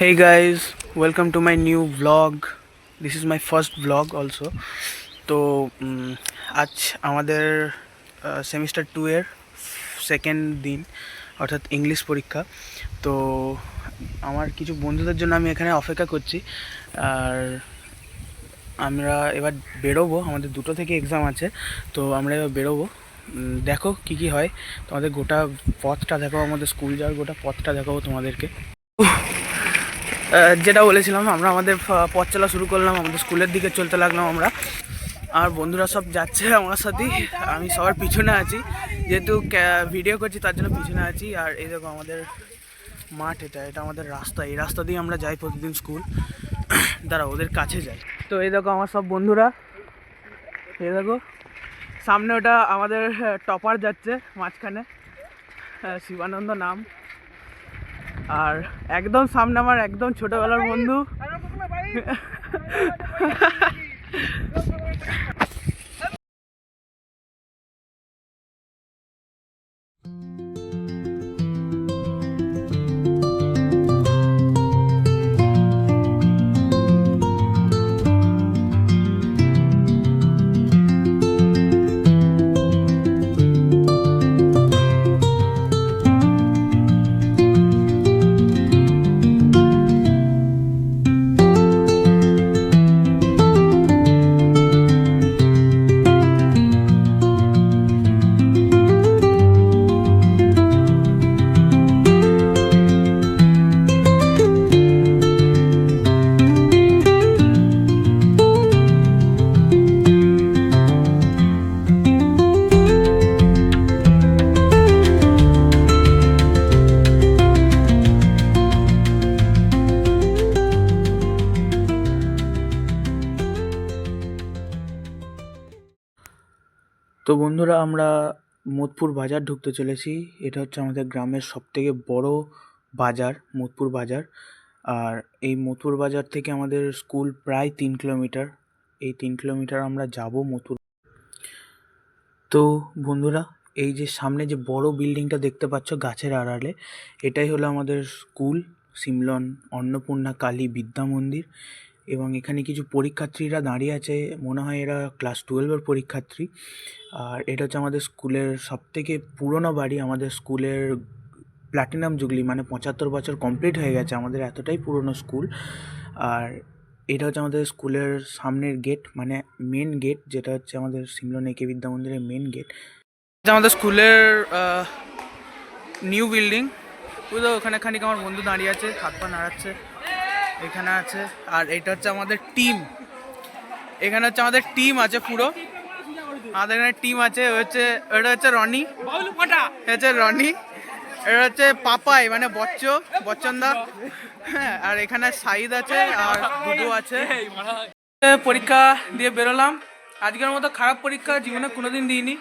Hey guys, welcome to my new vlog. This is my first vlog also. তো আজ আমাদের semester 2 এর second দিন, অর্থাৎ ইংলিশ পরীক্ষা। তো আমার কিছু বন্ধুদের জন্য আমি এখানে অপেক্ষা করছি। আর আমরা এবার বেরোবো, আমাদের 2টো থেকে এক্সাম আছে। তো আমরা এবার বেরোবো। দেখো কি হয়, তোমাদের গোটা পথটা দেখাবো, আমাদের স্কুল যাওয়ার গোটা পথটা দেখাবো তোমাদেরকে। যেটা বলেছিলাম, আমরা আমাদের পথ চলা শুরু করলাম, আমাদের স্কুলের দিকে চলতে লাগলাম আমরা। আর বন্ধুরা সব যাচ্ছে আমার সাথেই, আমি সবার পিছনে আছি, যেহেতু ভিডিও করছি তার জন্য পিছনে আছি। আর এই দেখো আমাদের মাঠ, এটা আমাদের রাস্তা, এই রাস্তা দিয়ে আমরা যাই প্রতিদিন স্কুল। দাঁড়া, ওদের কাছে যাই। তো এই দেখো আমার সব বন্ধুরা, এই দেখো সামনে ওটা আমাদের টপার যাচ্ছে মাঝখানে, শিবানন্দ নাম। আর একদম সামনে আমার একদম ছোটবেলার বন্ধু। তো বন্ধুরা, আমরা মোদপুর বাজার ঢুকতে চলেছি। এটা হচ্ছে আমাদের গ্রামের সবথেকে বড় বাজার, মোদপুর বাজার। আর এই মোদপুর বাজার থেকে আমাদের স্কুল প্রায় 3 কিলোমিটার। এই 3 কিলোমিটার আমরা যাব মোদপুর। তো বন্ধুরা, এই যে সামনে যে বড় বিল্ডিংটা দেখতে পাচ্ছ গাছের আড়ালে, এটাই হলো আমাদের স্কুল, সিমলন অন্নপূর্ণা কালী বিদ্যা মন্দির। এবং এখানে কিছু পরীক্ষার্থীরা দাঁড়িয়ে আছে, মনে হয় এরা ক্লাস 12-এর পরীক্ষার্থী। আর এটা হচ্ছে আমাদের স্কুলের সবথেকে পুরনো বাড়ি। আমাদের স্কুলের প্ল্যাটিনাম জুবলি, মানে 75 বছর কমপ্লিট হয়ে গেছে আমাদের, এতটাই পুরনো স্কুল। আর এটা হচ্ছে আমাদের স্কুলের সামনের গেট, মানে মেন গেট, যেটা হচ্ছে আমাদের সিমলন একে বিদ্যা মন্দিরের মেন গেট। আমাদের স্কুলের নিউ বিল্ডিং। বুঝলো, ওখানে খানিক আমার বন্ধু দাঁড়িয়ে আছে, হাত পা নাড়াচ্ছে, এখানে আছে। আর এটা হচ্ছে আমাদের টিম, এখানে হচ্ছে আমাদের টিম আছে পুরো, আমাদের এখানে টিম আছে। এটা হচ্ছে রনি, হচ্ছে রনি। এটা হচ্ছে পাপাই, মানে বচ্চনদা। হ্যাঁ, আর এখানে সাইদ আছে আর দুদু আছে। পরীক্ষা দিয়ে বেরোলাম। আজকের মতো খারাপ পরীক্ষা জীবনে কোনোদিন দিইনি।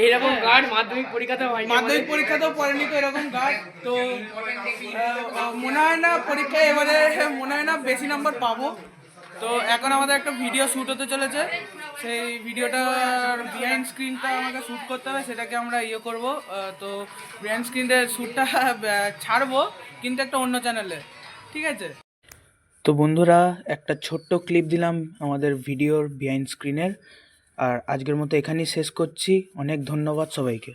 এইরকম গার্ড মাধ্যমিক পরীক্ষাতেও হয়নি, মাধ্যমিক পরীক্ষাতেও পড়েনি তো এরকম গার্ড। তো মনে হয় না পরীক্ষায় এবারে, মনে হয় না বেশি নাম্বার পাবো। তো এখন আমাদের একটা ভিডিও শ্যুট হতে চলেছে, সেই ভিডিওটার বিহাইন্ড স্ক্রিনটা আমাকে শ্যুট করতে হবে, সেটাকে আমরা করব। তো বিহাইন্ড স্ক্রিনের শ্যুটটা ছাড়বো, কিন্তু একটা অন্য চ্যানেলে, ঠিক আছে? তো বন্ধুরা, একটা ছোট্ট ক্লিপ দিলাম আমাদের ভিডিওর বিহাইন্ড স্ক্রিনের। আর আজকের মতো এখানেই শেষ করছি। অনেক ধন্যবাদ সবাইকে।